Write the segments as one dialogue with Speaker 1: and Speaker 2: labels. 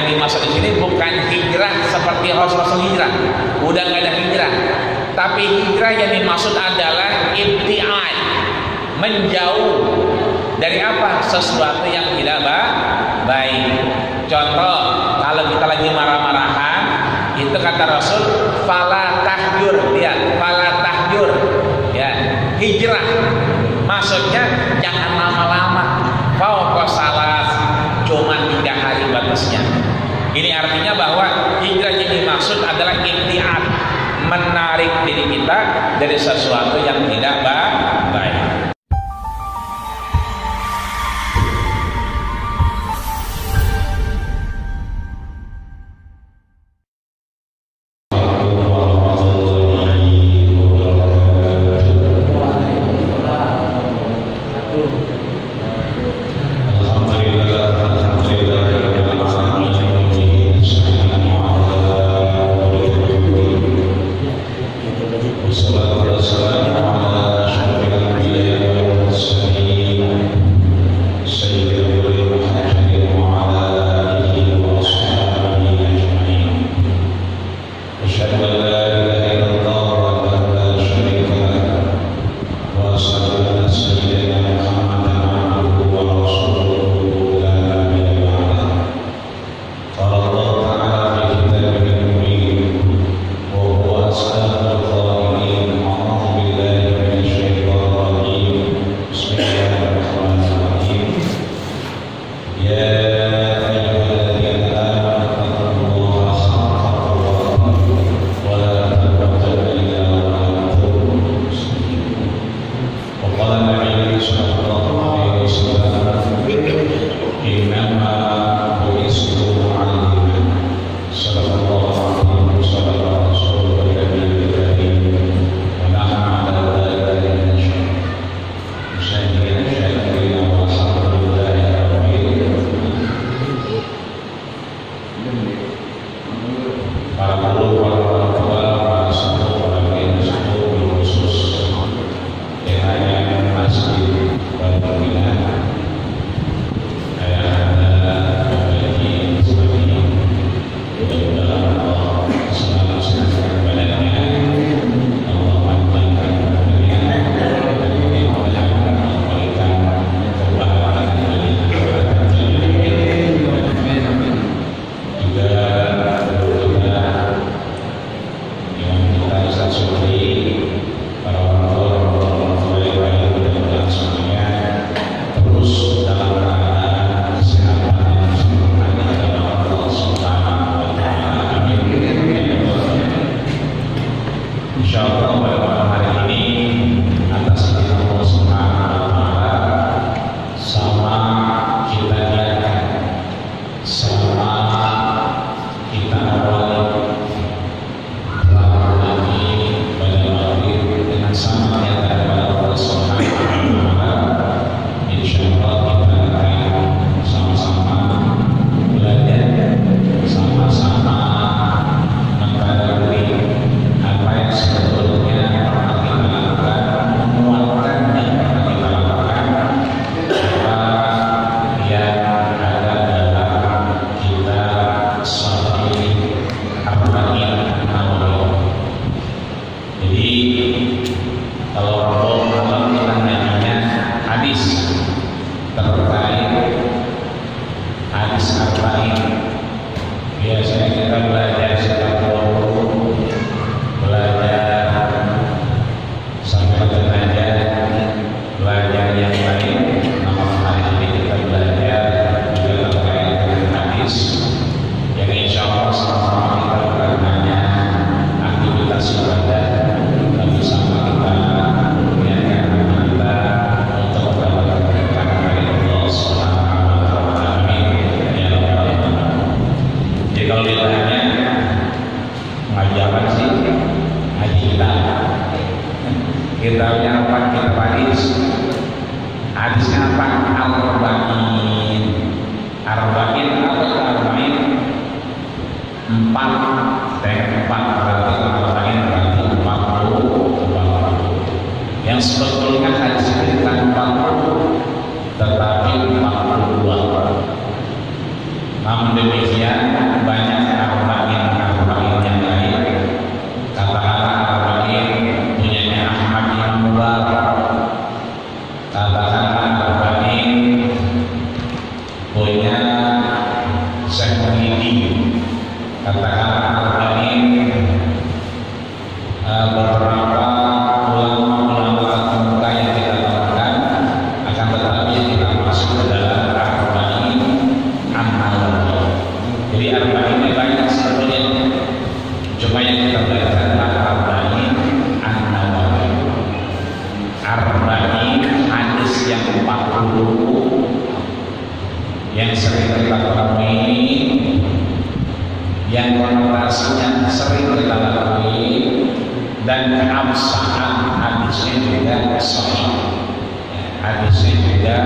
Speaker 1: yang dimaksud di sini bukan hijrah seperti Rasul hijrah, udah nggak ada hijrah. Tapi hijrah yang dimaksud adalah ibtiad, menjauh dari apa? Sesuatu yang tidak baik. Contoh, kalau kita lagi marah-marahan, itu kata Rasul, fala tahjur, lihat, fala tahjur, ya, hijrah. Maksudnya jangan lama-lama. Fauqa salas, cuma 3 hari batasnya. Ini artinya bahwa hijrah yang dimaksud adalah ibtiad, menarik diri kita dari sesuatu yang tidak baik. Kitabnya apa? Kitab hadis. Hadisnya apa? Arba'in. Arba'in apa itu arba'in? 4 berarti arba'in berarti 40. Yang sebetulnya hadis itu bukan 40 tetapi 42. Namun demikian yang sering kita ketahui, yang konotasinya sering kita ketahui, dan keabsahan hadisnya juga sahih. Hadisnya juga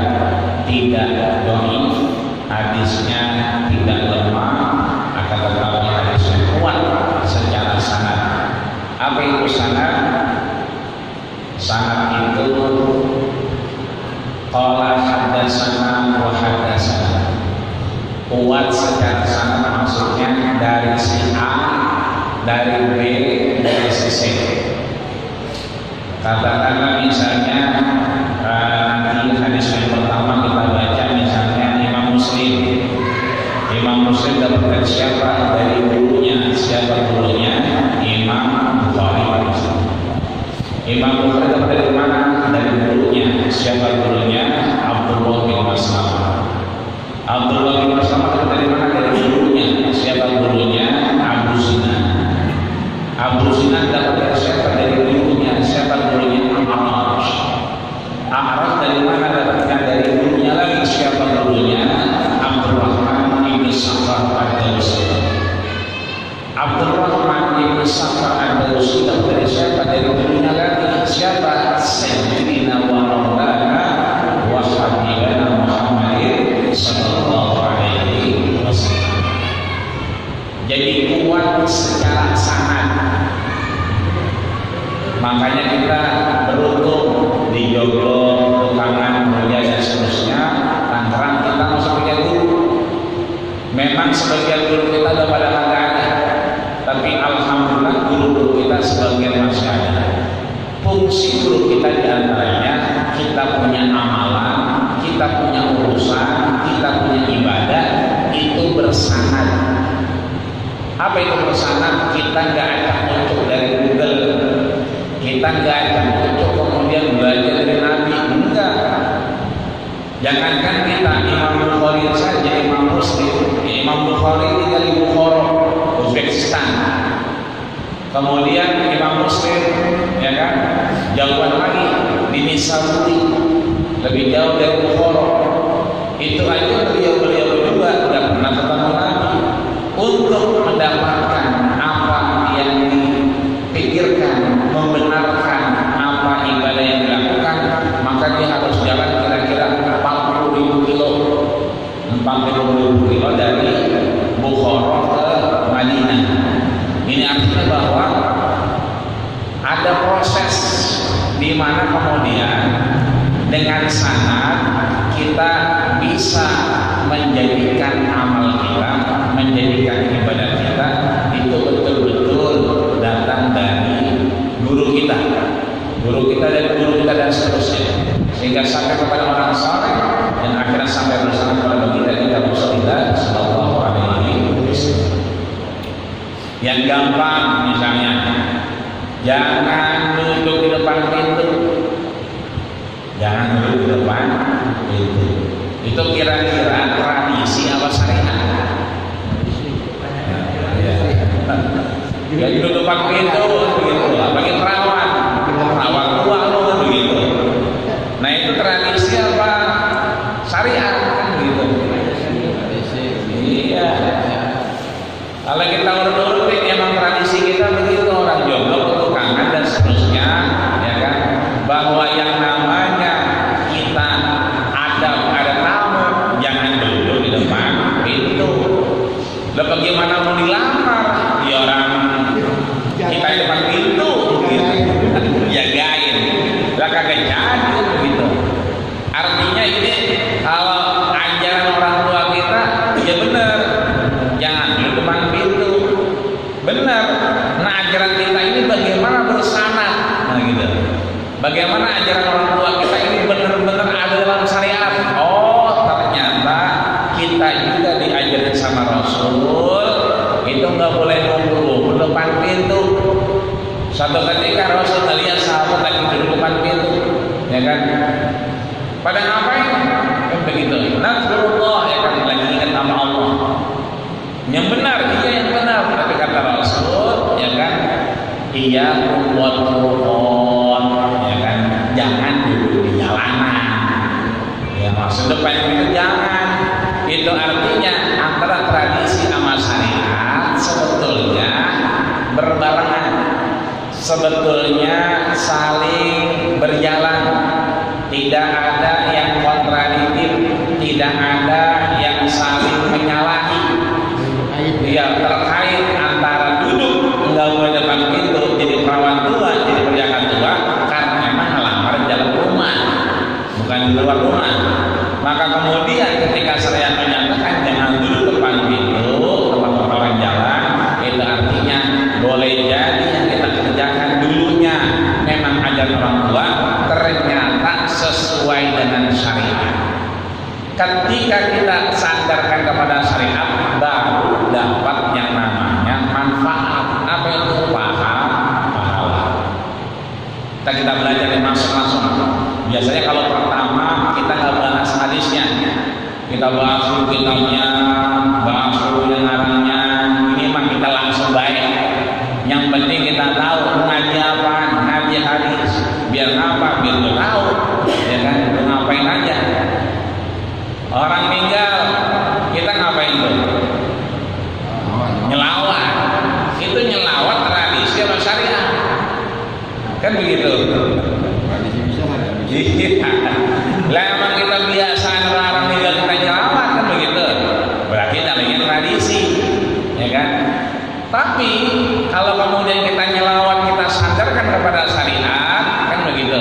Speaker 1: tidak dhaif, hadisnya tidak lemah, akan tetapi hadisnya kuat secara sanad. Apa itu sanad? Sanad itu qala hadatsana wa hadatsana, kuat secara sanad, maksudnya dari si A, dari B, dari si C. Katakanlah misalnya nanti hadis yang pertama kita baca misalnya Imam Muslim dapatkan siapa dari gurunya, siapa gurunya? Imam Bukhari. Imam Bukhari dapat dari mana? Dari gurunya, siapa gurunya? Abdullah bin Maslamah. Abdullah bin Maslamah dapat dari mana? Dari gurunya, siapa gurunya? Abu Sinan. Abu Sinan dapat dari siapa? Dari gurunya, siapa gurunya? A'raj. A'raj dari mana? Dapatkan dari gurunya lagi, siapa gurunya? Abdurrahman bin Sakhar ad-Dawsi. Abdurrahman bin Sakhar ad-Dawsi dapat dari siapa? Dari gurunya lagi, siapa? Sayyidina wa maulana wa habibana Muhammadin sallallahu alaihi wasallam. Jadi kuat secara sanad. Makanya kita beruntung di Joglo, Tukangan, Mulia dan seterusnya, lantaran kita masih punya guru. Memang sebagian guru kita udah pada kagak ada, tapi alhamdulillah guru-guru kita sebagian masih ada. Fungsi guru kita diantaranya kita punya amalan, kita punya urusan, kita punya ibadah, itu bersanad. Apa itu bersanad? Kita nggak akan muncul dari Google, kita nggak akan muncul kemudian belajar dari Nabi, enggak. Jangankan kita, Imam Bukhari saja, Imam Muslim, Imam Bukhari tinggal di Bukhara, Uzbekistan. Kemudian Imam Muslim, ya kan, jauhan lagi di Nisaburi, lebih jauh dari Bukhara. Itu aja beliau-beliau juga udah pernah ketemu Nabi. Untuk mendapatkan apa yang dipikirkan, membenarkan apa ibadah yang dilakukan, maka dia harus jalan kira-kira 40.000 kilo, 40.000 kilo dari Bukhara ke Madinah. Ini artinya bahwa ada proses di mana kemudian dengan sanad kita bisa menjadikan amal kita, menjadikan ibadah kita itu betul-betul datang dari guru kita dan seterusnya, sehingga sampai kepada orang saleh dan akhirnya sampai bersama kepada kita Rasulullah sallallahu alaihi wasallam. Yang gampang misalnya, jangan duduk di depan pintu. Jangan duduk di depan pintu. Itu kira-kira tradisi apa syariat? Jadi duduk depan pintu begitu, bagi perawan tua lo begitu. Nah itu tradisi apa syariat kan begitu? Iya. Kalau kita urut-urutin emang tradisi kita begitu, orang Joglo, Tukangan dan seterusnya, ya kan? Bahwa yang namanya kita ada tamu, jangan duduk di depan pintu. Lah bagaimana mau dilamar? Ya orang kita di depan pintu, gitu. Jagain. Lah kagak jadi begitu. Artinya ini kalau ajaran orang tua kita, ya benar. Jangan di depan pintu. Benar. Nah ajaran kita ini bagaimana bersanad? Nah gitu. Bagaimana ajaran orang tua kita ini benar-benar ada dalam syariat? Oh ternyata kita juga diajarin sama Rasul itu nggak boleh ngumpul depan pintu. Suatu ketika Rasul melihat sahabat lagi duduk depan pintu, ya kan? Pada ngapain? Kan begitu. Nazrullah, ya kan, lagi ingat nama Allah. Yang benar, iya yang benar. Tapi kata Rasul, ya kan, iya buat turun, ya kan, jangan duduk di jalanan. Ya maksud depan itu jangan. Itu Itu artinya antara tradisi sama syariat sebetulnya berbarengan, sebetulnya saling berjalan, tidak ada yang kontradiktif, tidak ada yang saling menyalahi. Ya, terkait antara duduk enggak boleh depan pintu jadi perawan tua, jadi penjaga tua, karena memang ngelamar di dalam rumah, bukan di luar rumah. Maka kemudian ketika syariat menyatakan jangan duduk depan pintu tempat orang jalan, itu artinya boleh jadi yang kita kerjakan dulunya memang ajaran orang tua ternyata sesuai dengan syariat. Ketika kita sandarkan kepada syariat, baru dapat yang namanya manfaat. Apa itu pahala? Kita belajar di langsung. Biasanya kalau pertama kita nggak bahas hadisnya, kita bahas kitabnya, bahas yang ngarangnya. Ini mah kita langsung baik. Yang penting kita tahu ngaji apa, ngaji hadis. Biar apa? Biar kita tahu, ya kan? Ngapain aja? Orang meninggal, kita ngapain tuh? Nyelawat. Itu nyelawat tradisi atau syariat? Kan begitu.
Speaker 2: Tradisi bisa nggak?
Speaker 1: Lah emang kita biasa orang meninggal kita nyelawat kan begitu? Berarti namanya tradisi, ya kan? Tapi kalau kemudian kita nyelawat, kita sadarkan kepada syariat, kan begitu.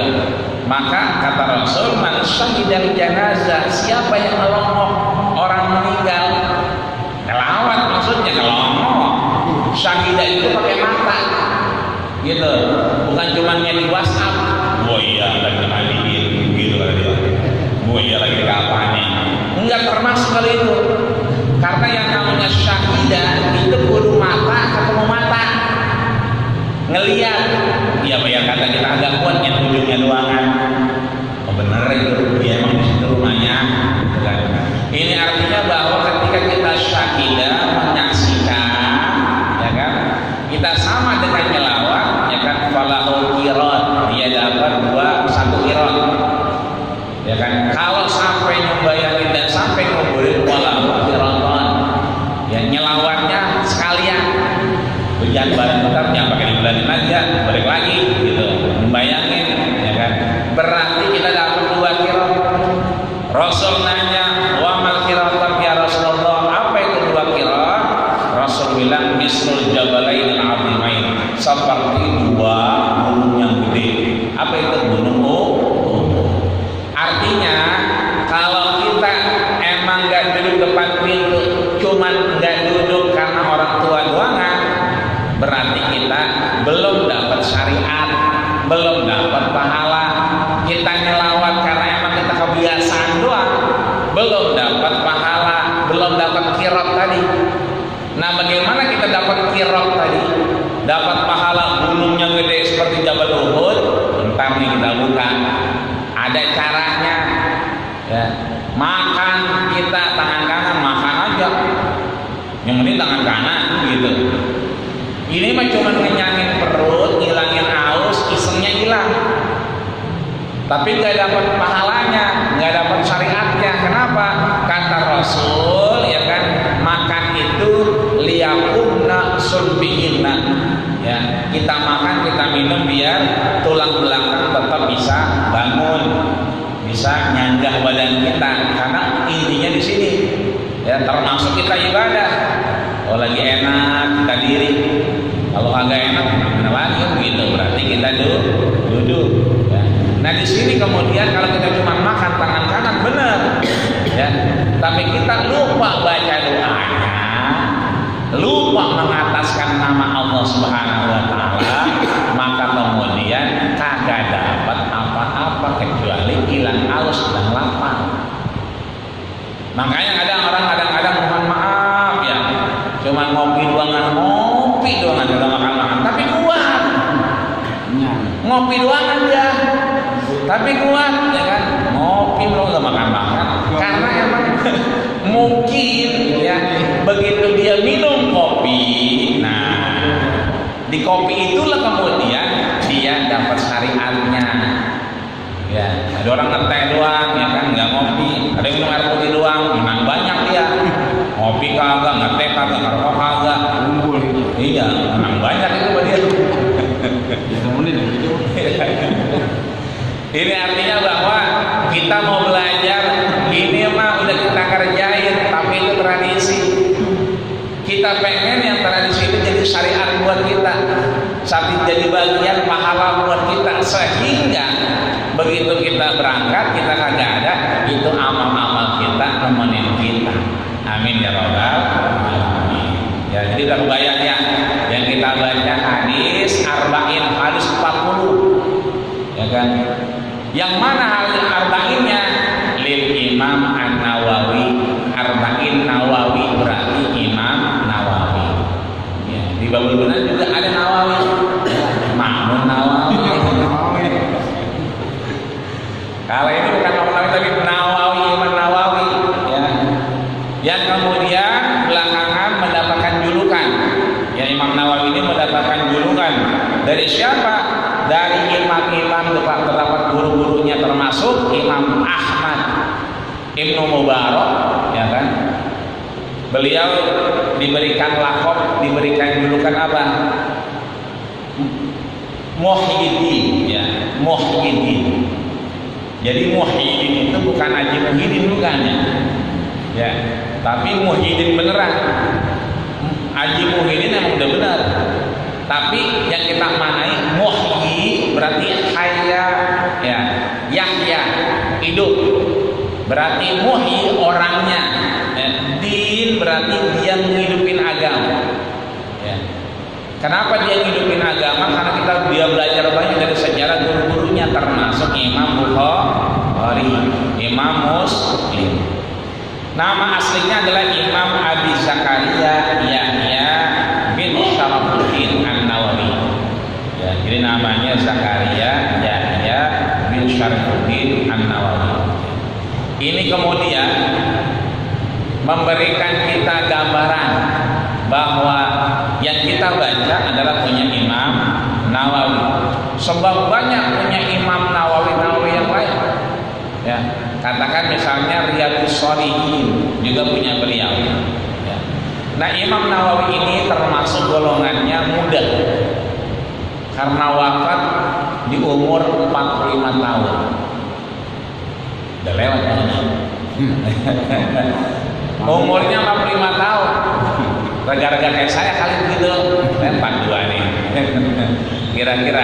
Speaker 1: Maka kata Rasul, man syahidal janazah, siapa yang ngelongok orang meninggal, ngelawat maksudnya ngelongok. Syahidah itu pakai mata, gitu, bukan cuma di WhatsApp. Oh iya lagi ngadiin, gitu kan dia. Oh iya lagi kapannya. Enggak termasuk kali itu, karena yang namanya syahidah itu kudu mata ketemu mata, ngelihat. Ya bayar kata kita agak kuat yang ujungnya doangan. Oh bener itu, dia emang di situ rumahnya. Ini artinya bahwa ketika kita syahidah menyaksikan, ya kan, kita sama dengan nyelawat, ya kan, falahu qirat, dia dapat satu qirat, ya kan. Kalau sampai membayarin dan sampai nguburin, falahu qiratan, ya nyelawatnya sekalian. Jangan barang tetap, jangan pakai dibulannya aja, balik lagi, gitu, membayangin, ya kan. Berarti kita dapat 2 qirat. Rasul nanya, wa mal qiratan ya Rasulullah, apa itu 2 qirat? Rasul bilang misrul jabalain al-azimain, seperti 2 gunung yang gede. Apa itu gunung Uhud? Artinya kalau kita emang nggak duduk depan pintu, cuman nggak duduk karena orang tua doangan, berarti kita belum dapat syariat, belum dapat pahala. Kita nyelawat karena emang kita kebiasaan doang, belum dapat pahala, belum dapat qirat tadi. Nah, bagaimana kita dapat qirat tadi? Dapat pahala gunungnya gede seperti Jabal Uhud? Entar nih kita buka. Ada caranya. Ya. Makan kita tangan kanan, makan aja. Yang penting tangan kanan gitu. Ini mah cuma ngenyangin perut, ngilangin haus, isengnya hilang. Tapi nggak dapat pahalanya, nggak dapat syariatnya. Kenapa? Kata Rasul, ya kan, makan itu liyakumna sulbihinna. Ya, kita makan, kita minum biar tulang belakang tetap bisa bangun, bisa nyanggah badan kita. Karena intinya di sini, ya, termasuk kita ibadah. Oh lagi enak kita diri, kalau agak enak gimana lagi begitu, berarti kita duduk. Ya. Nah di sini kemudian kalau kita cuma makan tangan kanan benar, ya, tapi kita lupa baca doanya, lupa mengataskan nama Allah Subhanahu Wa Taala, maka kemudian kagak dapat apa-apa kecuali hilang haus dan lapar. Makanya kadang-kadang mohon maaf ya, cuma ngopi doangan udah makan, tapi kuat. Ngopi doangan dia, tapi kuat, ya kan? Ngopi belum udah makan, karena emang mungkin ya begitu dia minum kopi, nah di kopi itulah kemudian dia dapat syariatnya. Ya, ada orang ngeteh doang, ya kan, nggak ngopi. Ada yang minum air putih doang, memang banyak dia. ngopi kagak, ngeteh kagak, ngerokok kagak.
Speaker 2: Kumpul gitu.
Speaker 1: Iya, menang banyak itu buat dia.
Speaker 2: Ya temenin gitu.
Speaker 1: Ini artinya bahwa kita mau belajar, ini mah udah kita kerjain, tapi itu tradisi. Kita pengen yang tradisi itu jadi syariat buat kita, sampai jadi bagian pahala buat kita, sehingga begitu kita berangkat kita kagak ada, itu amal-amal kita nemenin kita. Amin ya rabbal alamin. Ya, jadi udah kebayang ya, yang kita baca hadis arba'in, hadis 40, ya kan? Yang mana hadis arba'innya? Lil Imam An-Nawawi. Arba'in Nawawi berarti Imam Nawawi. Ya, di Babul Bunan juga ada Nawawi. Ma'mun Nawawi. Kalau ini bukan Nawawi tapi Nawawi, Imam Nawawi. Ya. Yang kemudian belakangan mendapatkan julukan. Ya, Imam Nawawi ini mendapatkan julukan dari siapa? Dari imam-imam terdapat guru-gurunya, termasuk Imam Ahmad Ibnu Mubarak, ya kan? Beliau diberikan lakop, diberikan julukan apa? Muhyiddin, ya, Muhyiddin. Jadi Muhyiddin itu bukan Haji Muhyiddin bukan ya? Ya, tapi Muhyiddin beneran. Haji Muhyiddin yang udah benar. Tapi yang kita manai muhyi berarti haya, ya, yahya, hidup. Berarti muhyi orangnya, ya. Din berarti dia menghidupin agama. Ya. Kenapa dia menghidupin agama? Karena dia belajar banyak dari sejarah guru-gurunya, termasuk Imam Bukhari, Imam Muslim. Nama aslinya adalah Imam Abi Zakaria Yahya bin Syarafuddin An-Nawawi. Ya, jadi namanya Zakaria Yahya bin Syarafuddin An-Nawawi. Ini kemudian memberikan kita gambaran bahwa yang kita baca adalah punya Imam Nawawi. Sebab banyak punya Imam Nawawi yang lain. Ya, katakan misalnya Riyadhus Shalihin juga punya beliau. Ya. Nah, Imam Nawawi ini termasuk golongannya muda karena wafat di umur 45 tahun. Udah lewat ya. Umurnya 45 tahun. Gara-gara kayak saya kali begitu, 42 nih. Kira-kira.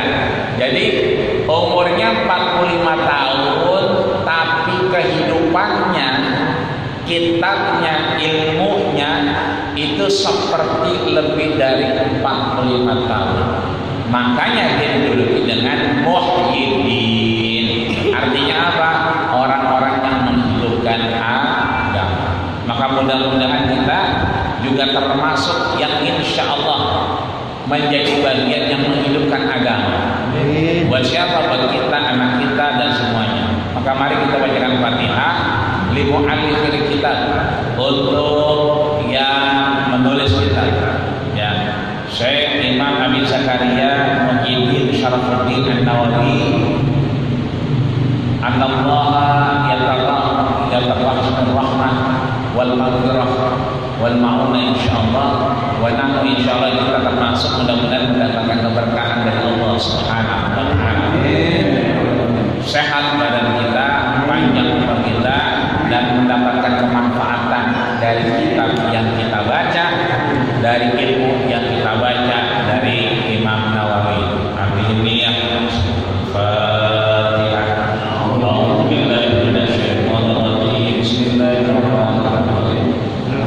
Speaker 1: Jadi umurnya 45 tahun, tapi kehidupannya, kitabnya, ilmunya itu seperti lebih dari 45 tahun. Makanya dia dijuluki dengan Muhyiddin. Artinya apa? Orang-orang yang menghidupkan agama. Maka mudah-mudahan kita juga termasuk yang insya Allah menjadi bagian yang menghidupkan agama. Buat siapa? Buat kita, anak kita, dan semuanya. Maka mari kita bacakan Fatihah li mu'allifil kitab, untuk yang menulis kitab, ya, Syekh Imam Abi Zakaria Muhyiddin Syarafuddin An-Nawawi. Anallaha yatarahmanur rahmah wal maghfirah wal ma'unah insyaallah. Wa nahnu insyaallah kita termasuk mudah-mudahan mendapatkan keberkahan dari Allah Subhanahu wa taala. Sehat badan kita, panjang umur kita, dan mendapatkan kemanfaatan dari kitab yang kita baca, dari ilmu yang kita baca dari Imam Nawawi. Amin ya. Fatihah. Alhamdulillah minasyaitonir rajim. Bismillahirrahmanirrahim.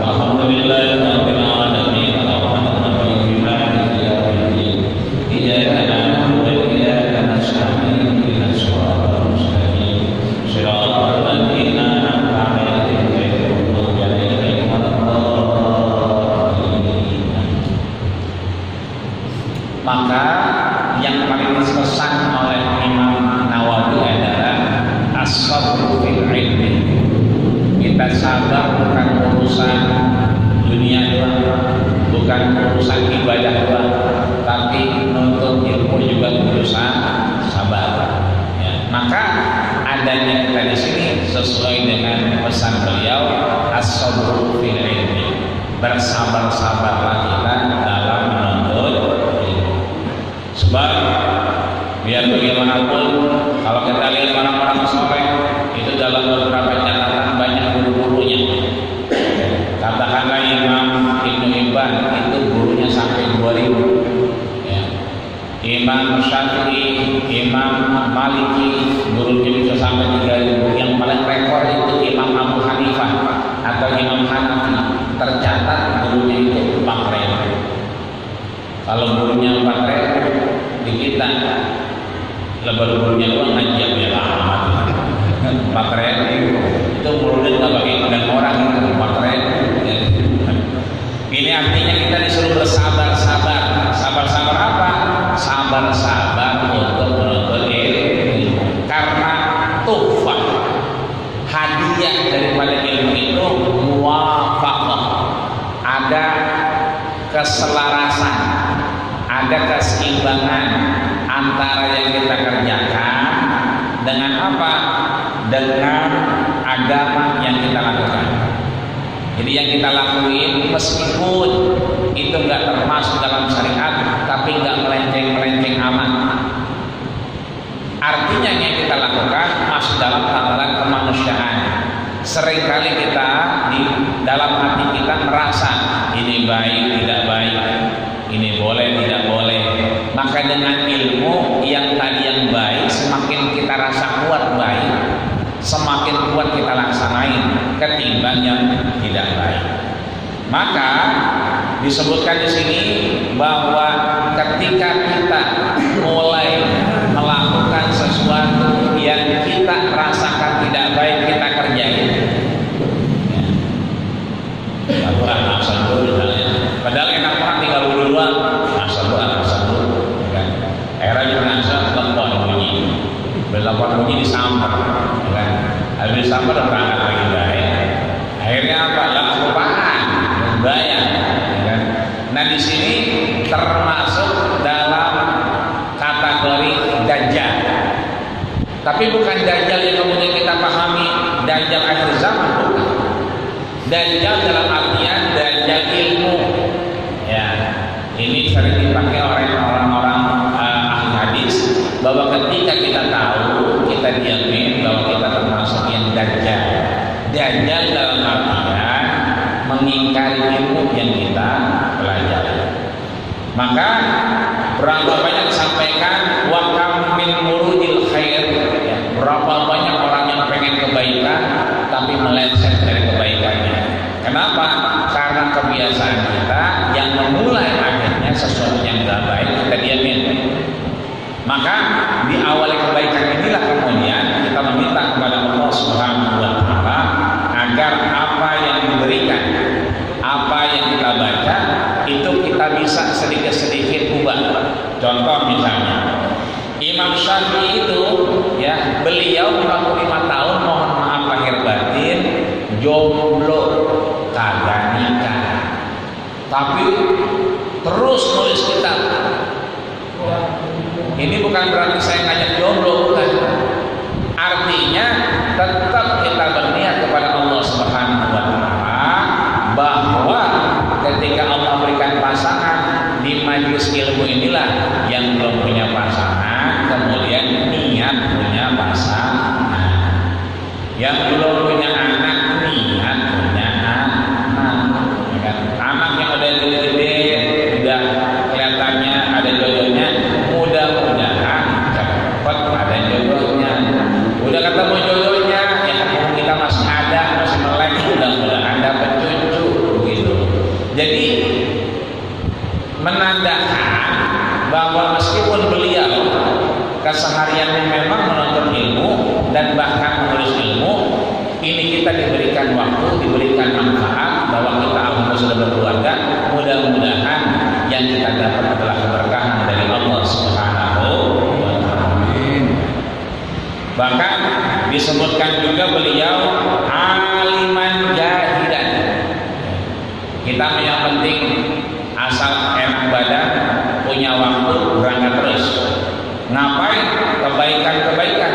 Speaker 1: Alhamdulillahirabbil alamin. Arrahmanirrahim. Maliki yaumiddin. Iyyaka na'budu wa iyyaka nasta'in. Ihdinas siratal mustaqim. Shiratal ladzina an'amta 'alaihim ghairil maghdubi 'alaihim waladdallin. Maka yang paling dipesan oleh Imam Nawawi adalah as-sabru fil ilmi. Kita sabar bukan urusan dunia doang, bukan urusan ibadah doang, tapi menuntut ilmu juga urusan sabar. Ya. Maka adanya kita di sini sesuai dengan pesan beliau, as-sabru fil ilmi. bersabar-sabarlah kita dalam menuntut ilmu. Sebab biar bagaimanapun kalau kita lihat orang-orang soleh itu dalam beberapa catatan banyak guru-gurunya. Katakanlah Imam Ibnu Hibban itu gurunya sampai 2000 ya. Imam Syafi'i, Imam Maliki gurunya bisa sampai 3000. Yang paling rekor itu Imam Abu Hanifah atau Imam Hanafi, tercatat gurunya itu 4000. Kalau gurunya 4000 di kita lebar gurunya doang aja biar amat. 4000 itu muridnya nggak bagi dengan orang itu 4000. Ini artinya kita disuruh bersabar-sabar. Sabar-sabar apa? Sabar-sabar untuk menuntut ilmu. Karena tuhfah, hadiah daripada ilmu itu muwafaqah. Ada keselarasan, ada keseimbangan antara yang kita kerjakan dengan apa? Dengan agama yang kita lakukan. Jadi yang kita lakuin meskipun itu nggak termasuk dalam syariat, tapi nggak melenceng-melenceng amat. Artinya yang kita lakukan masuk dalam tataran kemanusiaan. Seringkali kita di dalam hati kita merasa ini baik, tidak baik, ini boleh, tidak boleh. Maka dengan ilmu yang tadi yang baik, semakin kita rasa kuat baik, semakin kuat kita laksanain ketimbang yang tidak baik. Maka disebutkan di sini bahwa ketika kita mulai melakukan sesuatu yang kita rasakan tidak baik, kita kerjain. Lalu anak sabur misalnya, padahal enak banget tinggal duluan, anak sabur, kan? Akhirnya juga nasa telepon bunyi, telepon bunyi disamper, kan? Habis disamper udah berangkat lagi baik. Akhirnya apa? Lapaan, bayar, kan? Nah di sini termasuk dalam kategori dajjal. Tapi bukan dajjal yang kemudian kita pahami dajjal akhir zaman, bukan. Dajjal dalam artian dajjal ilmu. Ya, ini sering dipakai oleh orang-orang ahli hadis bahwa ketika kita tahu, kita diamin bahwa kita termasuk yang dajjal. Dajjal dalam artian mengingkari ilmu yang kita pelajari. Maka berapa banyak disampaikan wa kam min murudil khair, ya, berapa banyak orang yang pengen kebaikan tapi melenceng dari kebaikannya. Kenapa? Karena kebiasaan kita yang memulai akhirnya sesuatu yang tidak baik kita diamin. Maka di awal kebaikan inilah kemudian kita meminta kepada Allah Subhanahu wa taala agar apa yang diberikan, apa yang kita baca itu kita bisa sedikit-sedikit ubah. Contoh misalnya Imam Syafi'i itu ya, beliau 45 tahun mohon maaf lahir batin jomblo, kagak nikah, tapi terus nulis kitab. Ini bukan berarti saya ngajak jomblo, bukan. Artinya tetap kita berniat kepada Allah Subhanahu wa taala bahwa ketika Allah berikan pasangan di majelis ilmu inilah yang belum punya pasangan kemudian niat punya pasangan, yang belum punya anak niat punya anak, anak yang udah gede-gede udah kelihatannya ada jodohnya, mudah-mudahan cepat ada jodohnya. Udah ketemu jodohnya, ya kita masih ada, masih melek, mudah-mudahan dapat cucu begitu. Jadi menandakan bahwa meskipun beliau kesehariannya memang menuntut ilmu dan bahkan menulis ilmu, ini kita diberikan waktu, diberikan manfaat bahwa kita alhamdulillah sudah berkeluarga, mudah-mudahan yang kita dapat adalah keberkahan dari Allah Subhanahu wa taala. Bahkan disebutkan juga beliau aliman jahidan. Kita yang penting asal enak badan, punya waktu, berangkat terus. Ngapain? Kebaikan-kebaikan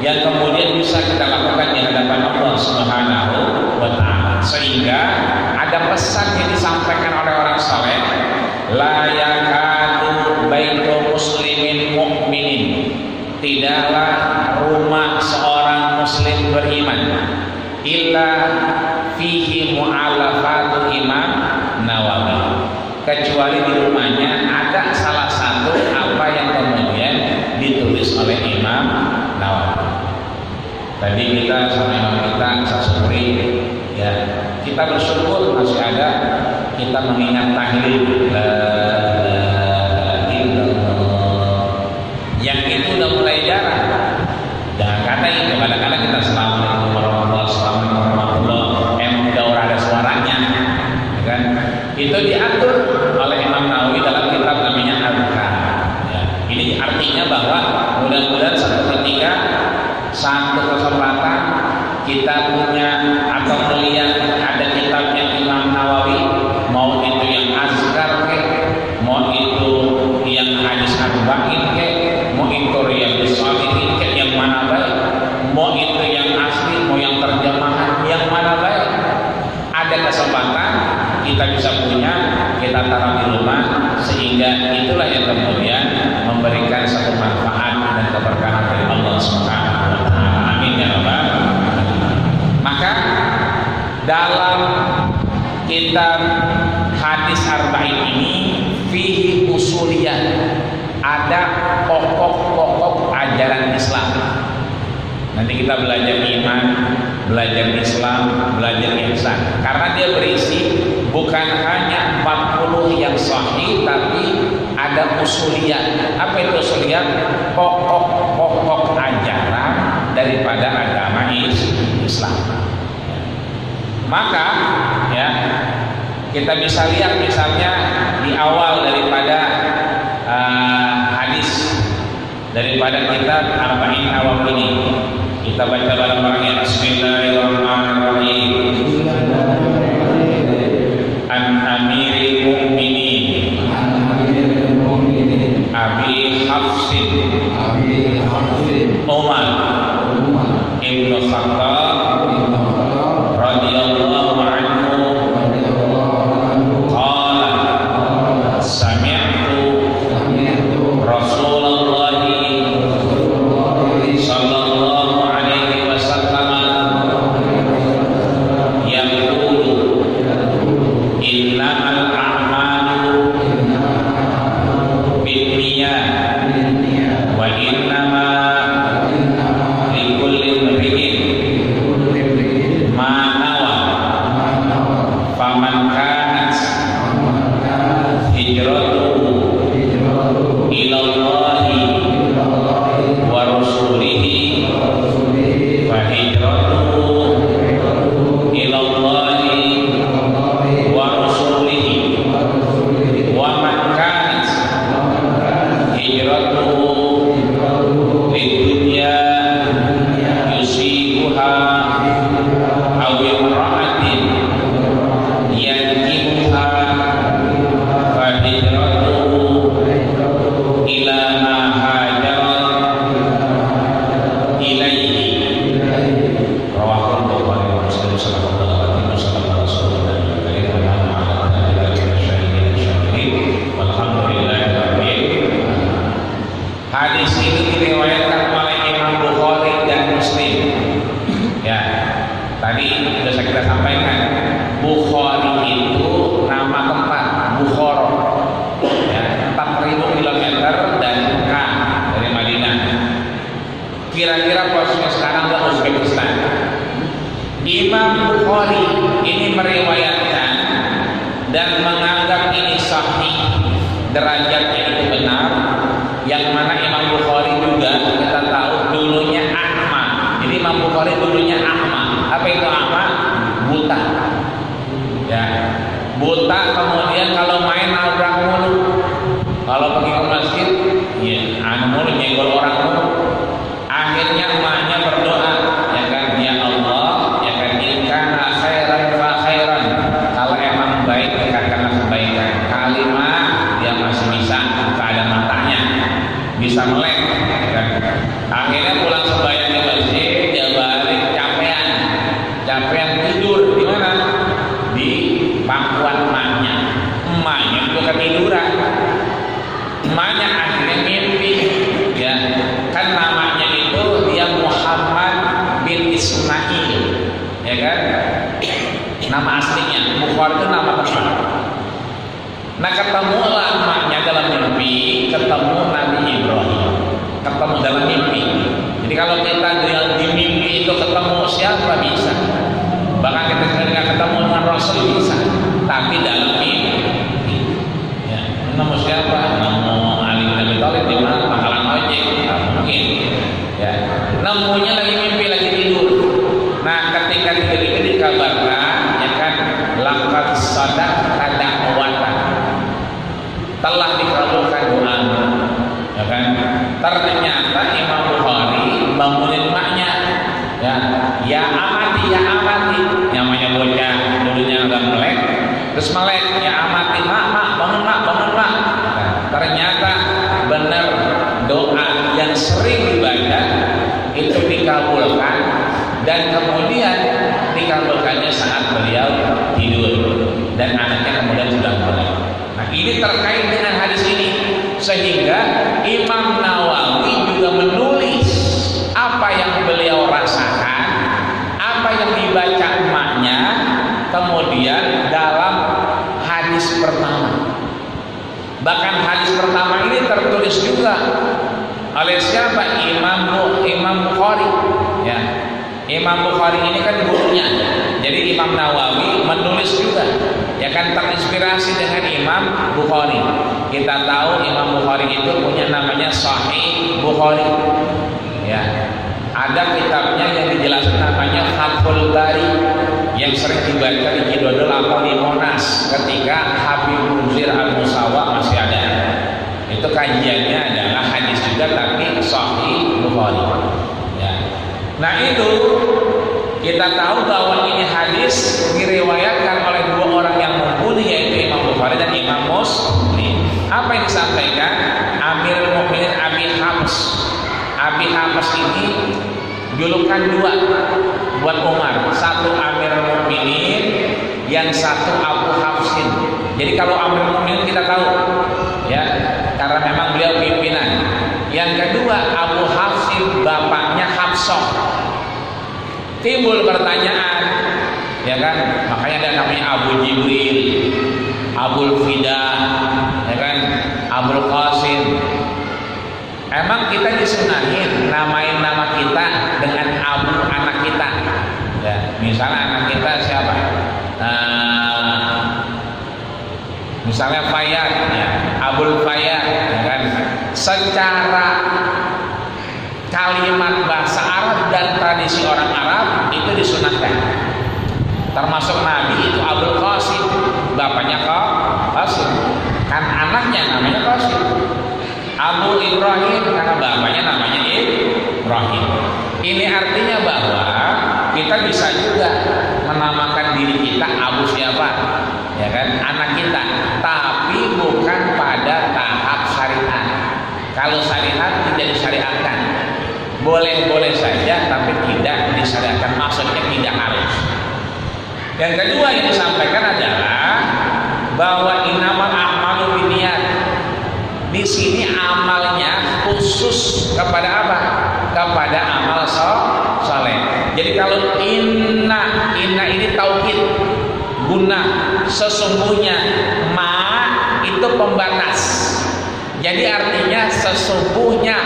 Speaker 1: yang kemudian bisa kita lakukan di hadapan Allah Subhanahu wa taala. Sehingga ada ada pesan yang disampaikan oleh orang saleh, la yakadu baitu muslimin mu'minin, tidaklah rumah seorang muslim beriman illa fihi mu'alafatu Imam Nawawi, kecuali di rumahnya ada salah satu apa yang kemudian ditulis oleh Imam Nawawi. Tadi kita sama imam kita syukuri, ya, kita bersyukur masih ada, kita mengingat tahlil yang itu udah mulai jarang. Jangan kata itu, kadang-kadang kita assalamualaikum warahmatullahi wabarakatuh, emang udah orang ada suaranya, ya kan? Itu diatur oleh Imam Nawawi dalam kitab namanya Al-Adhkar. Ya, ini artinya bahwa mudah-mudahan satu ketika, satu kesempatan kita punya atau melihat ada kitabnya Imam Nawawi, mau itu yang azkar ke, mau itu yang hadis arba'in ke, mau itu riyadhus shalihin ke, yang mana baik, mau itu yang asli, mau yang terjemahan, yang mana baik. Ada kesempatan kita bisa punya, kita taruh di rumah, sehingga itulah yang kemudian memberikan satu manfaat dan keberkahan dari Allah Subhanahu wa taala. Amin ya rabbal alamin. Maka dalam kitab hadis arba'in ini fihi usuliyah, ada pokok-pokok ajaran Islam. Nanti kita belajar iman, belajar Islam, belajar ihsan. Karena dia berisi bukan hanya 40 yang sahih, tapi ada usuliyat. Apa itu usuliyat? Pokok-pokok ajaran daripada agama Islam. Maka ya, kita bisa lihat misalnya di awal daripada hadis daripada kitab Arba'in Awam ini, kita baca bareng-bareng. Bismillahirrahmanirrahim. An amiril mu'minin Abi Hafsin Umar Ibn Khattab radhiyallahu anhu qala sami'tu Rasulullah sallallahu alaihi wasallam yaqulu innamal a'malu binniyat wa innama likulli imri'in ma nawa faman kanat hijratuhu ila Allahi wa rasulihi fa hijratuhu ila Allahi wa rasulihi wa man kanat hijratuhu lidunya yusibuha aw imra'atin yankihuha fa hijratuhu ila ma hajara ilaihi. Rawahul Bukhari wa Muslim. Sallallahu alaihi wasallam. Hadis ini diriwayatkan oleh Imam Bukhari dan Muslim. Ya, tadi sudah kita sampaikan, Bukhari itu nama tempat, Bukhara. Ya, 4.000 km dari Mekah, dari Madinah. Kira-kira posisinya sekarang adalah Uzbekistan. Imam Bukhari ini meriwayatkan dan menganggap ini sahih, derajatnya itu benar. Yang mana Imam Bukhari juga kita tahu dulunya a'ma. Jadi Imam Bukhari dulunya a'ma. Apa itu a'ma? Buta. Ya, buta. Kemudian kalau main nabrak mulu. Kalau pergi ke masjid, ya mulu nyenggol orang mulu. Akhirnya emaknya berdoa, ya kan, ya Allah, ya kan, kana khairan fa khairan. Kalau emang baik, katakanlah kebaikan. Kalimah dia masih bisa, keadaan matanya bisa melek, kan? Akhirnya pulang sembahyang di masjid, dia balik capean tidur di mana? Di ketiduran. Emaknya akhirnya mimpi, ya kan namanya itu dia Muhammad bin Ismail, ya kan, nama aslinya. Bukhari itu nama tempat. Nah ketemulah emaknya dalam mimpi, ketemu Nabi Ibrahim, ketemu dalam mimpi. Jadi kalau kita di mimpi itu ketemu siapa bisa, bahkan kita ketika ketemu dengan Rasul bisa, tapi dalam mimpi, ya, nemu siapa? Nemu Ali bin Abi Thalib di mana? Pangkalan ojek, mungkin. Ya, nemunya lagi mimpi, lagi tidur. Nah, ketika tidur itu dikabarkan, ya kan, laqad sadaqta da'watan, telah dikabulkan doa, ya kan. Ternyata Imam Bukhari bangunin maknya, ya amati, namanya bocah dulunya agak melek, terus melek, ya amati, mak, bangun mak. Ternyata benar doa yang sering dibaca itu dikabulkan, dan kemudian dikabulkannya saat beliau tidur dan anaknya kemudian sudah mulai. Nah ini terkait dengan hadis ini, sehingga Imam Nawawi juga menulis apa yang beliau rasakan, apa yang dibaca emaknya, kemudian dalam hadis pertama. Bahkan hadis pertama ini tertulis juga oleh siapa? Imam Bukhari, ya. Imam Bukhari ini kan gurunya, jadi Imam Nawawi menulis juga, ya kan, terinspirasi dengan Imam Bukhari. Kita tahu Imam Bukhari itu punya namanya Sahih Bukhari, ya. Ada kitabnya yang dijelaskan namanya Fathul Bari, yang sering dibaca di Kidodol atau di Monas ketika Habib Munzir Al-Musawa masih ada. Itu kajiannya adalah hadis juga tapi Sahih Bukhari, ya. Nah itu kita tahu bahwa ini hadis diriwayatkan oleh dua orang yang mumpuni, yaitu Imam Bukhari dan Imam Muslim. Apa yang disampaikan? Amirul Mukminin Abi Hafs. Abi Hafs ini julukan dua buat Umar, satu Amirul Mukminin, yang satu Abu Hafsin. Jadi kalau Amirul Mukminin kita tahu, ya, karena memang beliau pimpinan. Yang kedua Abu Hafsin, bapaknya Hafsah. Timbul pertanyaan, ya kan, makanya ada namanya Abu Jibril, Abul Fida, ya kan, Abul Qasim. Emang kita disunahin namain nama kita dengan abu anak kita, ya. Misalnya anak kita siapa? Misalnya Fayyad, ya, Abul Fayyad, ya kan. Secara kalimat bahasa Arab dan tradisi orang Arab itu disunahkan. Termasuk Nabi itu Abul Qasim, bapaknya Qasim, kan anaknya namanya Qasim. Abu Ibrahim karena bapaknya namanya Ibrahim. Ini artinya bahwa kita bisa juga menamakan diri kita Abu siapa, ya kan, anak kita, tapi bukan pada tahap syariat. Kalau syariat tidak disyariatkan, boleh-boleh saja, tapi tidak disyariatkan, maksudnya tidak harus. Yang kedua yang disampaikan adalah bahwa innamal a'malu binniyat. Di sini amalnya khusus kepada apa? Kepada amal soleh. Jadi kalau inna ini tauhid, guna, sesungguhnya, ma itu pembatas. Jadi artinya sesungguhnya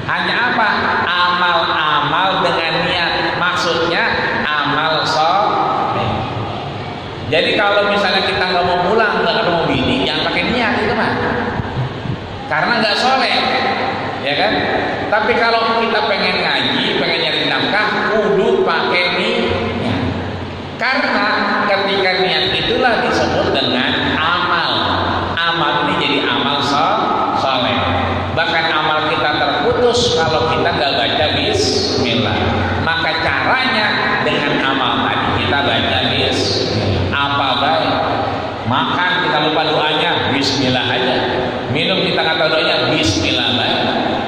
Speaker 1: hanya apa? Amal-amal dengan niat. Maksudnya amal soleh. Jadi kalau misalnya kita nggak mau pulang, nggak ketemu bini, jangan pakai niat itu mah, karena nggak soleh, ya kan. Tapi kalau kita pengen ngaji, pengen nyari nafkah, kudu pakai niat, karena ketika niat itulah disebut dengan amal. Amal ini jadi amal soleh. Bahkan amal kita terputus kalau kita nggak baca bismillah. Maka caranya dengan amal tadi kita baca bismillah. Apa baik? Makan kita lupa doanya, bismillah aja. Minum kita kata doanya, bismillah baik.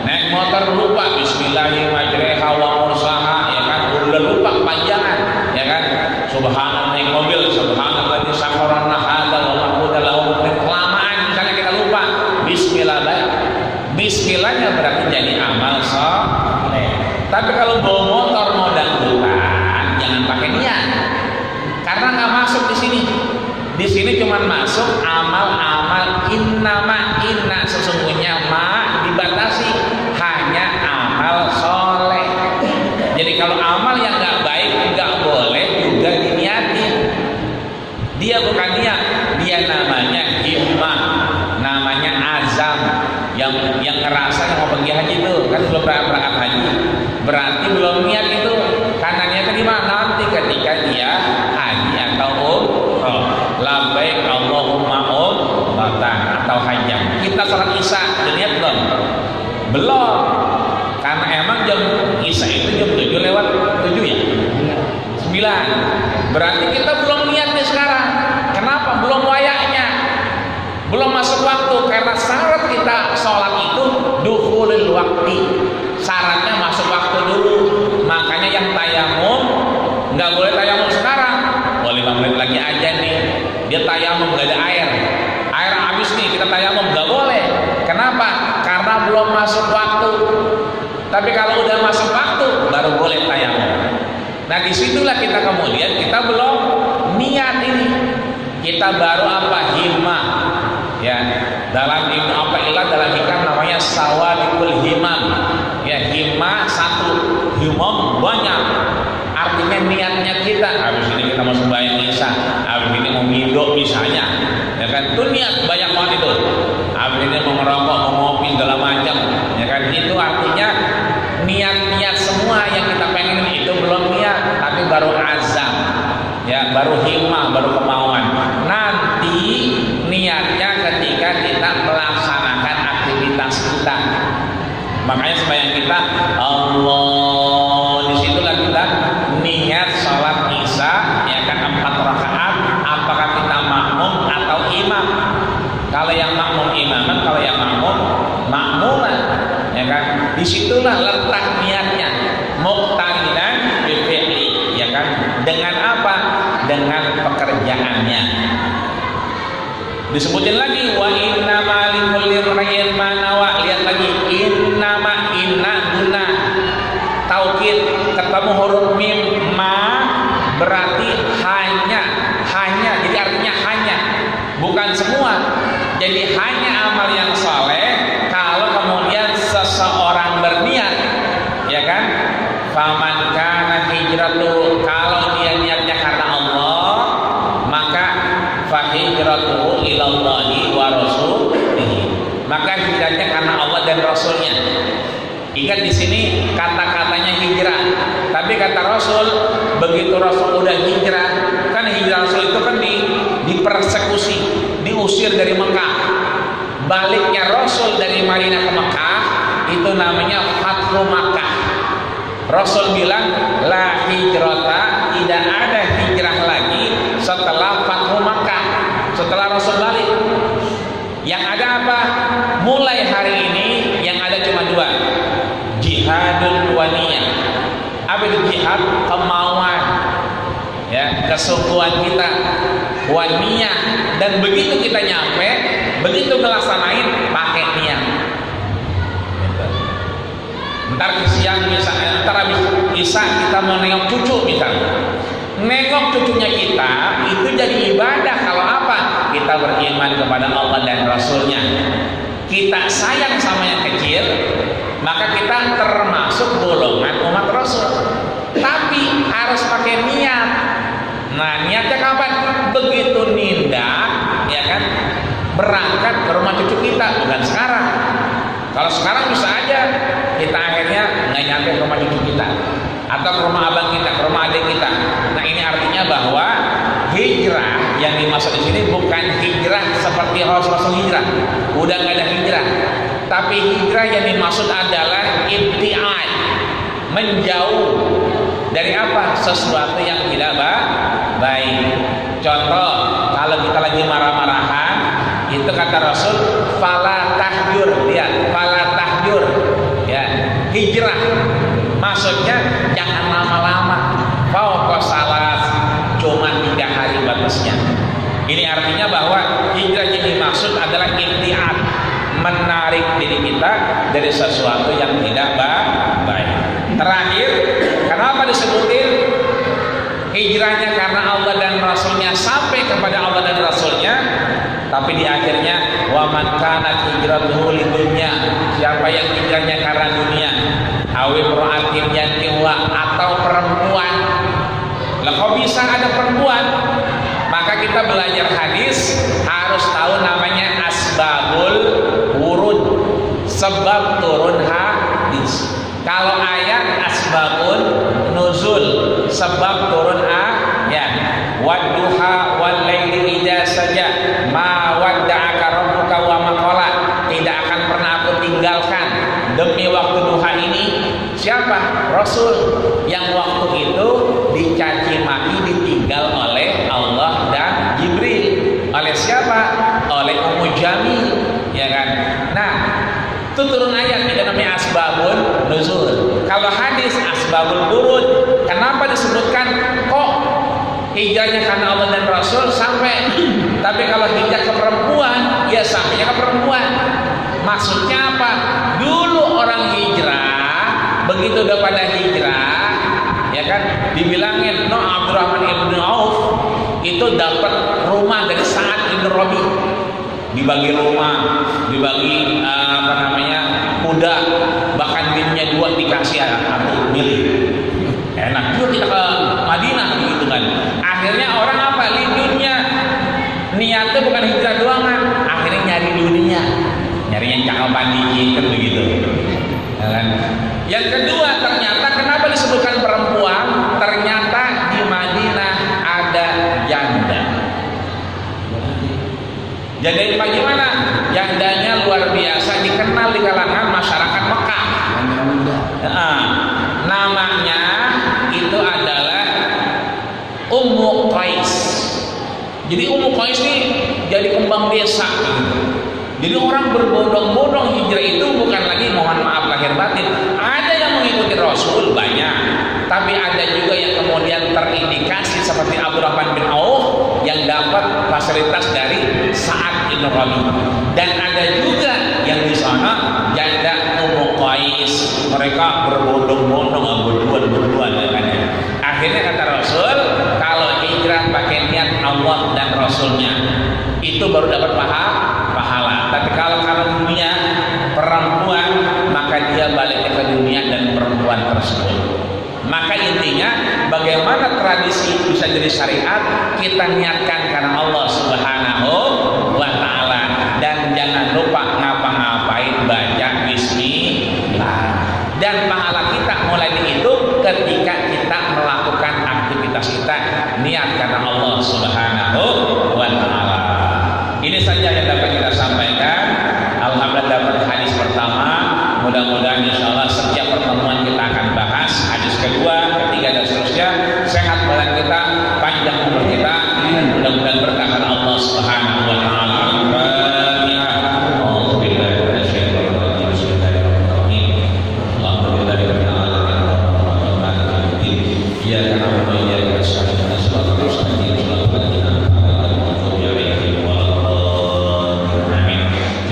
Speaker 1: Naik motor lupa, bismillahirrahmanirrahim wa mursaha, ya kan, udah lupa panjangan, ya kan. Subhanallah, naik mobil, subhanallah di sakharana hadza wa ma qadala Bismillahnya berarti jadi amal soleh. Tapi kalau bawa motor mau dangdutan, jangan pakai niat, karena nggak masuk di sini. Di sini cuma masuk amal-amal inna sesungguhnya ma dibatasi hanya amal soleh. Jadi kalau amal yang nggak baik nggak boleh juga diniatin. Dia bukan niat, dia namanya himmah, namanya azam. Yang ngerasa yang mau pergi haji itu kan belum berangkat haji, berarti belum niat itu. Karena niatnya di mana? Nanti ketika dia haji atau umroh, labbaik Allahumma umratan atau hajjah. Kita salat isya udah niat belum? Belum. Karena emang jam isya itu jam 7 lewat 7 ya? 9. Berarti kita belum niat nih sekarang. Kenapa? Belum wayaknya. Belum masuk waktu, karena syarat kita sholat itu dukhulul waqti. Syaratnya masuk waktu dulu. Makanya yang tayamum nggak boleh tayamum sekarang. Boleh 5 menit lagi aja nih. Dia tayamum nggak ada air. Air habis nih kita tayamum nggak boleh. Kenapa? Karena belum masuk waktu. Tapi kalau udah masuk waktu baru boleh tayamum. Nah disitulah kita kemudian kita belum niat ini. Kita baru apa? Himmah. Ya, dalam Ibnu Athaillah dalam hikam namanya sawadikul himam. Ya, himmah satu, himam banyak. Artinya niatnya kita habis ini kita mau sembahyang isya, habis ini mau ngidok misalnya, ya kan? Itu niat banyak banget itu. Habis ini mau ngerokok, mau ngopi segala macam, ya kan? Itu artinya niat-niat semua yang kita pengen itu belum niat, tapi baru azam. Ya, baru himmah, baru kemauan. Nanti niatnya ketika kita melaksanakan aktivitas kita. Makanya sembahyang kita Allah, disitulah kita niat sholat isya, ya kan 4 rakaat. Apakah kita makmum atau imam? Kalau yang makmum imaman, kalau yang makmum makmuman, ya kan? Disitulah letak niatnya. Muqtarinan bil fi'li, ya kan? Dengan apa? Dengan pekerjaannya. Disebutin lagi wa inna ma likulli imrin ma nawa. Lihat lagi inna guna taukid ketemu huruf mim ma berarti hanya jadi artinya hanya, bukan semua. Jadi hanya amal yang saleh kalau kemudian seseorang berniat, ya kan? Faman kana hijratu, kalau dia niatnya karena Allah, maka fa hijratuhu ilallahi wa rasulihi, maka hijrahnya karena Allah dan Rasulnya. Ingat di sini kata-katanya hijrah, tapi kata Rasul, begitu Rasul udah hijrah, kan hijrah Rasul itu kan dipersekusi, diusir dari Mekah. Baliknya Rasul dari Madinah ke Mekah itu namanya Fathu Makkah. Rasul bilang la hijrata, tidak ada hijrah lagi setelah Fathu Makkah, setelah Rasul balik. Yang ada apa? Mulai hari ini yang ada cuma 2, jihadul waniyah. Apa itu jihad? Kemauan, ya, kesungguhan kita, waniyah. Dan begitu kita nyampe, begitu melaksanain, pakai niat. Ntar siang misalnya, ntar habis isya kita mau nengok cucu misalnya, nengok cucunya kita itu jadi ibadah. Kalau apa? Kita beriman kepada Allah dan Rasulnya, kita sayang sama yang kecil, maka kita termasuk golongan umat Rasul. Tapi harus pakai niat. Nah, niatnya kapan? Begitu nindak, ya kan, berangkat ke rumah cucu kita, bukan sekarang. Kalau sekarang bisa aja kita akhirnya nggak nyampe ke rumah cucu kita, atau ke rumah abang kita, ke rumah adik kita. Nah, ini artinya bahwa hijrah yang dimaksud di sini bukan hijrah seperti Rasul hijrah, udah nggak ada hijrah. Tapi hijrah yang dimaksud adalah ibtiad, menjauh dari apa? Sesuatu yang tidak baik. Contoh, kalau kita lagi marah-marahan, itu kata Rasul, fala tahjur. Lihat, fala tahjur, ya, hijrah. Maksudnya jangan lama-lama. Fauqa salas, cuma 3 hari batasnya. Ini artinya bahwa hijrah yang dimaksud adalah ibtiad, menarik diri kita dari sesuatu yang tidak baik. Terakhir, kenapa disebutin hijrahnya? Karena Allah dan Rasulnya, sampai kepada Allah dan Rasulnya. Tapi di akhirnya, wa man kanat hijratuhu lidunya, siapa yang hijrahnya karena dunia, awi imra'atin yankiwa, atau perempuan. Lah kok bisa ada perempuan? Maka kita belajar hadis harus tahu namanya asbabul wurud, sebab turun hadis. Kalau ayat asbabun nuzul, sebab turun ayat. Wadduha wal laili idza saja, ma wadda'aka rabbuka wa ma qala, tidak akan pernah aku tinggalkan demi waktu duha ini. Siapa? Rasul yang waktu itu dicaci maki, ditinggal oleh Allah dan Jibril. Oleh siapa? Oleh Ummu Jamil, ya kan? Nah, itu turun ayat, itu namanya asbabun nuzul. Kalau hadis asbabul wurud. Kenapa disebutkan kok hijrahnya karena Allah dan Rasul sampai? Tapi kalau hijrah ke perempuan, ya sampainya ke perempuan. Maksudnya apa? Dulu orang hijrah, begitu udah pada hijrah, ya kan, dibilangin no, Abdurrahman ibn Auf itu dapat rumah dari Sa'ad bin Rabi, dibagi rumah, dibagi kuda, bahkan binnya 2 dikasih aku milih. Enak juga kita ke Madinah begitu kan. Akhirnya orang apa? Lidunnya, niatnya bukan hijrah doang kan, akhirnya nyari dunia, nyari yang cakapan dikit kan begitu. Dan yang kedua, ternyata kenapa disebutkan perempuan? Ternyata di Madinah ada janda. Janda itu bagaimana? Jandanya luar biasa, dikenal di kalangan masyarakat Mekah. Namanya itu adalah Ummu Qais. Jadi Ummu Qais ini jadi kembang desa gitu. Jadi orang berbondong-bondong hijrah itu bukan lagi, mohon maaf lahir batin, ada yang mengikuti Rasul banyak, tapi ada juga yang kemudian terindikasi seperti Abdurrahman bin Auf yang dapat fasilitas dari Sa'ad bin Rabi, dan ada juga yang di sana janda Ummu Qais, mereka berbondong-bondong, berduaan kan. Akhirnya kata Rasul, kalau hijrah pakai niat Allah dan Rasulnya itu baru dapat pahala. Tapi kalau dunia perempuan, maka dia balik ke dunia dan perempuan tersebut. Maka intinya, bagaimana tradisi bisa jadi syariat? Kita niatkan karena Allah Subhanahu wa Ta'ala, dan jangan lupa ngapa-ngapain baca bismillah. Dan pahala kita mulai dihitung ketika kita melakukan aktivitas kita niat karena Allah Subhanahu wa Ta'ala. Ini saja yang dapat kita sampaikan. Alhamdulillah dapat hadis pertama. Mudah-mudahan insyaallah setiap pertemuan kita akan bahas hadis kedua, ketiga dan seterusnya. Sehat badan kita, panjang umur kita. Mudah-mudahan berkah Allah Subhanahu wa Ta'ala.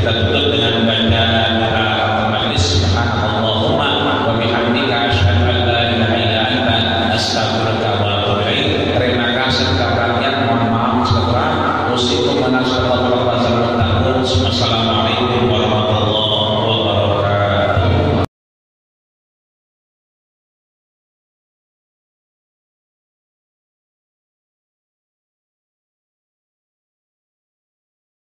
Speaker 1: Kita tutup dengan bacaan doa majelis. Subhanallahumma wa bihamdika asyhadu an la ilaha illa anta astaghfiruka wa atubu ilaik. Terima kasih kepada mohon maaf setelah usikum wa nasallallahu alaihi wa sallam. Assalamualaikum